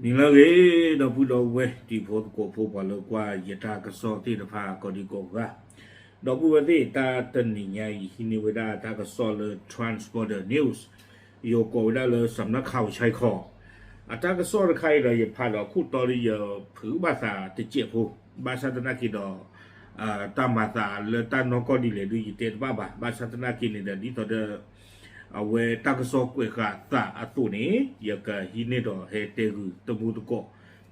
你那个都不到位，地坡过坡把了挂一大个扫地的怕搞的搞个，都不为的大等你呀，你为大大个扫了 transport news，有搞到了什么考差考，啊，大个扫了开了也怕到库到里有普巴萨的接坡，巴萨的那个到。ตามภาษาเลตันนก็ดีเลยดูยีเตบ้าบ้าชาตนากินเนี่ยดีต่อเดเอาไว้ตักซอกเวกาตาอัตุนี้ยากฮินเนดอเฮเตรุตมูตุโก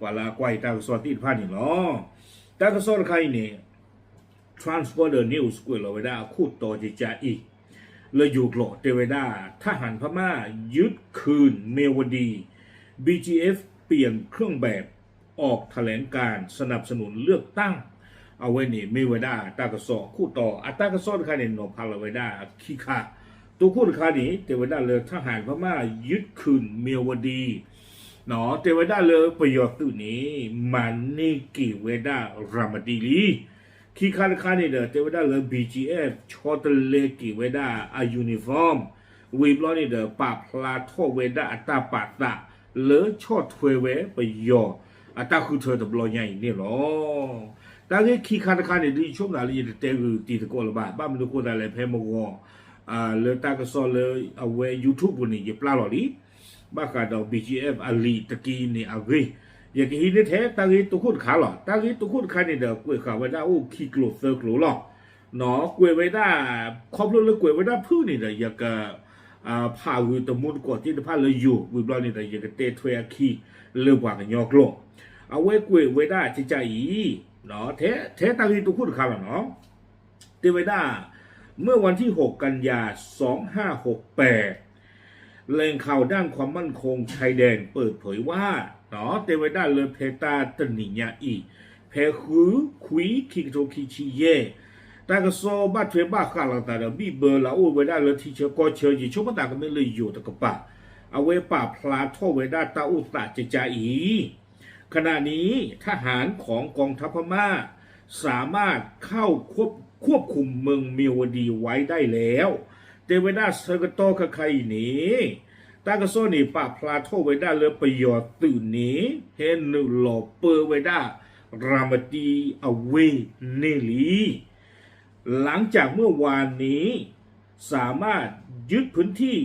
วาลากวายตักซอติดพันนี่เนาะตักซอใครเนี่ย transporter news กวยเราไว้ได้คูดต่อจิจ่าอีเลยอยู่กลอเตเวด้าทหารพม่ายึดคืนเมวดี BGF เปลี่ยนเครื่องแบบออกแถลงการสนับสนุนเลือกตั้งเอาไว้นี่ไม่ไว้ได้ตากระสอคู่ต่ออัตากระสอที่ใครเนี่ยนพาเราไว้ได้ขี้ขาตัวคู่ที่ใครนี่เทวดาเลยทหารพม่ายึดคืนเมียวดีเนาะเทวดาเลยประโยชน์ตัวนี้มันนี่กี่เวดารามดีลีขี้ขาที่ใครนี่เด้อเทวดาเลย BGF ชอตเลกี่เวดาอายูนิฟอร์มวีบล้อนี่เด้อปาพลาโทเวดาอัตาปาตะเลยชอตเทเวประโยชน์อัตาคือเธอตบล้อใหญ่นี่หรอแต่ก็ขี้ขาดขาดเนี่ยดีช่วงนั้นเลยเตะคือตีตะโกนละบ้ามันตะโกนอะไรเพิ่มมากเลยตาก็สอนเลยเอาไว้ YouTube บนนี้จะปลาหล่อดิบ้าขาดเอา BGF อาลีตะกี้นี่เอาไว้อย่างที่นี่แท้ตากี้ตุกคนขาหล่อตากี้ตุกคนขาเนี่ยเดี๋ยวกล้วยขาไว้ได้โอ้ขี้กลัวเสือกลัวหล่อเนาะกล้วยไว้ได้ครอบครัวเลยกล้วยไว้ได้พื้นนี่เดี๋ยวอยากผ่าวิวตะมุนก่อนที่จะผ่าเลยอยู่วิบล้อนี่เดี๋ยวอยากเตะถ้วยขี้เลือกว่ากันยอกโลเอาไว้กล้วยไว้ได้จะใจเนาะเทตาลีตุกคนขาหล่อเนาะเตไว้ได้เมื่อวันที่ 6 กันยา 2568แหล่งข่าวด้านความมั่นคงชายแดนเปิดเผยว่าเนาะเตไว้ได้เลยเพตาตนิญาอีเพคือคุยคิกโตคิชิเยตากโซบัตเทบ้าขาลตาเดบีเบอร์ลาโอไว้ได้เลยที่เชก็เชยชุบตาก็ไม่เลยอยู่ตะกปะเอาไว้ป่าพลาโทไว้ได้ตาอุตตะเจจาอีขณะนี้ทหารของกองทัพพม่าสามารถเข้าควบคุมเมืองเมียวดีไว้ได้แล้วเตเวดาเซกโตคใครนี้ตากโซนี่ปะพลาโทไว้ได้เลยประโยชน์ตื่นนี้เฮนหลอเปอร์ไว้ได้รามตีอเวเนลีหลังจากเมื่อวานนี้สามารถยึดพื้นที่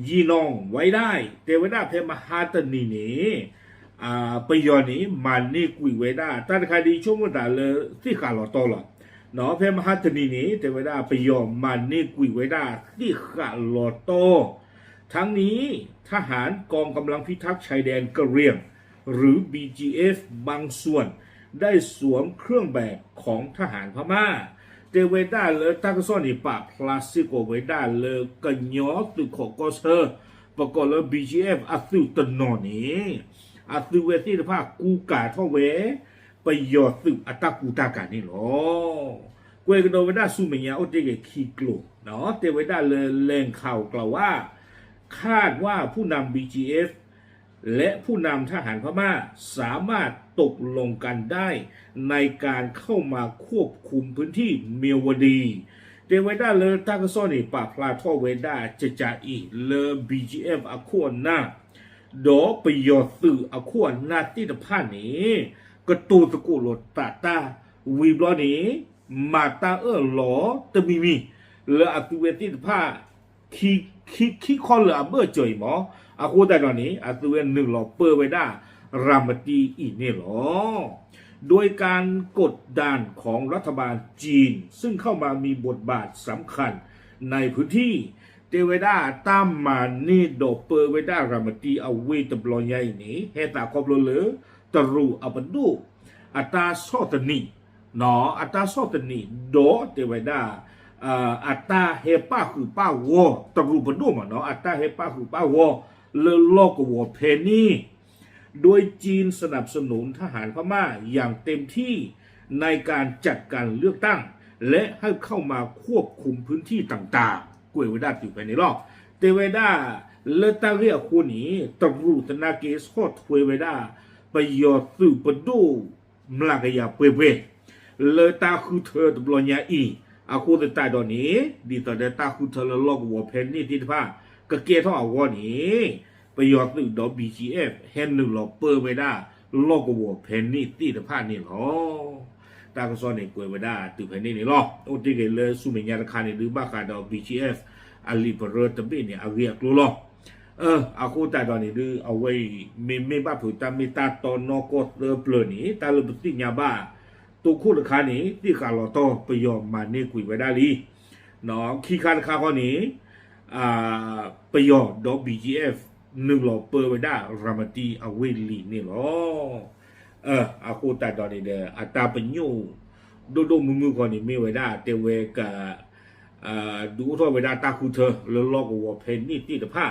ยีนองไว้ได้เตเวดาเพมหาตนีนี้ประโยชน์นี้มันนี่กุยไว้ได้แต่ใครดีช่วงเวลาเลยที่ขาหลอตอละเนาะเพมหาตนีนี้เตเวดาประโยชน์มันนี่กุยไว้ได้ที่ขาหลอตอทั้งนี้ทหารกองกำลังพิทักษ์ชายแดนกะเหรี่ยงหรือ BGF บางส่วนได้สวมเครื่องแบบของทหารพม่าเตเวดาเลยตากซ่อนอีปะพลาสติกไว้ได้เลยกันยอตุขอกอเซอร์ประกอบเลย BGF อัตุตนอนี้อาตุเวทีภาคกูกาท่อเวไปยอสึอัตกูตากานี่หรอกวยกันโดเวดาซูเมียโอเตเกคีกลัวเนาะเตเวดาเลยแรงข่าวกล่าวว่าคาดว่าผู้นำ BGF และผู้นำทหารพม่าสามารถตกลงกันได้ในการเข้ามาควบคุมพื้นที่เมียวดีเตเวดาเลยตากซอนี่ปะพลาท่อเวดาจะจ่าอีเล BGF อควรหน้าดอประโยชน์สื่ออควรหน้าที่ตะพานนี้กระตูตะกุลตาวีบลอนี้มาตาหลอตะมีเลอตุเวติตะพาคีคอนเลอเบอร์จ่อยหมออาคูแต่ตอนนี้อาตุเวนหนึ่งหลอเปอร์ไว้ได้รามตีอีนี่หรอโดยการกดดันของรัฐบาลจีนซึ่งเข้ามามีบทบาทสำคัญในพื้นที่เตเวดาตามมานี่ดอเปอร์ไว้ได้รามตีเอาเวตบลอยใหญ่นี้เฮตาคอบโลเลตรูอับดูอัตาซอตนีเนาะอัตาซอตนีโดเตเวดาอัตตาเฮป้าคือป้าวอตรูปดูมันเนาะอัตตาเฮป้าคือป้าวอเลโลกวอเพนีโดยจีนสนับสนุนทหารพม่าอย่างเต็มที่ในการจัดการเลือกตั้งและให้เข้ามาควบคุมพื้นที่ต่างๆกวยเวดาอยู่ไปในรอบเตเวดาเลตาเรียคนนี้ตรูตนาเกสโคตเวดาไปยอสืบดูมลากยาเปเวเลตาคือเธอตบลญาอีอาคูตตาดอนี้ดีต่อเดตาคือเธอลอกวัวเพนนี่ที่ท่าก็เกท่ออวอนี้ ประโยชน์ตึกดอก BGF เห็นหนึ่งหลอกเปิดไว้ได้โลกวัวเพนนี่ตีตะพานี่หรอตากระซอนเนี่ยกวยไว้ได้ตึกเพนนี่นี่หรอโอ้ที่เกลือสุเมียราคาเนี่ยหรือบ้าคาดอก BGF อาลีเปอร์ตะบี้เนี่ยเอาเรียกรู้หรอเอาคู่แต่ตอนนี้ดูเอาไว้ไม่บ้าผืนตามีตาตอนนอกเรือเปลือยนี่ตาเรือปฏิญญาบ้าตัวคู่ราคานี้ที่การเราต้องไปยอมมาเนี่ยคุยไว้ได้ลีเนาะขี้การราคาข้อนี้ประโยชน์ดอก BGF หนึ่งหลอกเปิดไว้ได้รามาตีเอาไว้ลีนี่หรอเอาคู่แต่ตอนนี้เด้ออัตราเป็นยูดูมือก่อนนี่ไม่ไว้ได้แต่เวกับดูทั่วไว้ได้ตาคู่เธอแล้วลอกวัวเพนนี่ตีตะผ้า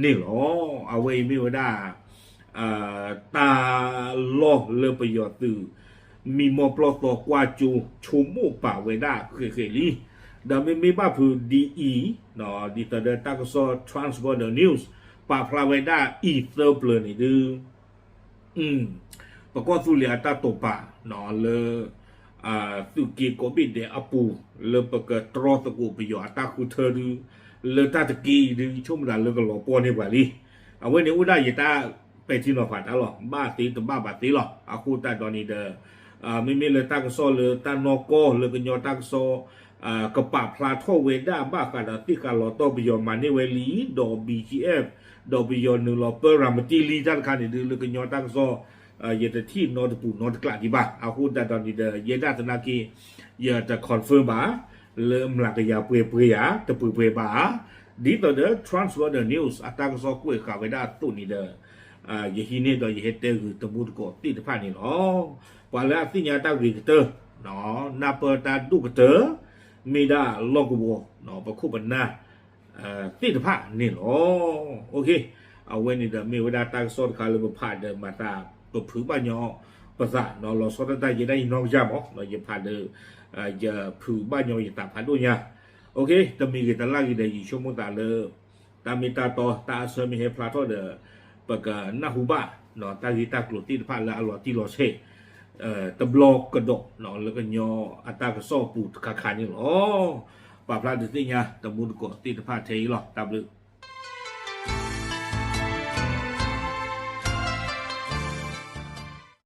นี่หรอเอาไว้ไม่ไว้ได้ตาลอกเลือประโยชน์ตื่มีมอปลอตกว่าจูชูมูป่าไว้ได้เคยลีดาไม่บ้าพูดีอีเนาะดีต่อเดินตากซอ Transport News ป่าพลาไว้ได้อีเตอร์เปลือยนี่ดื้อประกอบสุริยตาตป่าเนาะเลยสุกีโกบิดเดอปูเลยประกอบตรอตะกูประโยชน์ตาคูเธอดื้อเลยตาตะกี้ดื้อชุ่มด่าเลยก็หล่อปอนี่กว่าลีเอาไว้ในอุดายตาไปที่นอฝันตลอดบ้าตีตัวบ้าบาตีหรออาคูตาตอนนี้เด้อไม่เลยตากซอเลยตานอกอเลยก็ยอตากซอกระปะพลาทเวด้าบ้ากันที่การลอตบิยอนมาในเวลีดอ BGF ดอบิยอนหนึ่งลอเปอร์รามตีลีจันคันนี่ดื้อเลยก็ยอตากซอเยตที่นอตปูนอตกลาดีบ้าอาคูตาตอนนี้เด้อเยด้าตนากีเยจะคอนเฟิร์มบ้าเริ่มหลักยาเปรียตะเปรียบ้าดีต่อเด้อ Transport News อัตากซอกล้วยข่าวไว้ได้ตุนี่เด้อยาฮีเนดอยาเฮเตอร์คือตะมุดกอตีตะพานี่เนาะปาแล้วที่ยาตาวิกเตอร์เนาะนาเปตาดูกเตอร์มีได้ลอกบัวเนาะประคุบันนาตีตะพานี่เนาะโอเคเอาไว้นี่เด้อมีเวลาตาสอดคาเลยบ่พาเด้อมาตาตัวผือบ้านยอภาษาเนาะเราสอดได้จะได้น้องยามอ๋อเราอย่าพาเด้ออย่าผือบ้านยออย่าตาพาด้วยเนี่ยโอเคตะมีกิตาลากิเดย์ชั่วโมงตาเลยตามีตาต่อตาเสริมมีเฮพลาทอเด้อปากนาฮูบ้าเนาะตาที่ตากลุตีผ่านแล้วอร่อยที่รอเช่ตะบลอกกระดกเนาะแล้วก็ยออัตากระสอบปูดขานี่หรอป่าพลาดที่เนี่ยตะมุนกอตีผ่านเทยหรอตาบลึก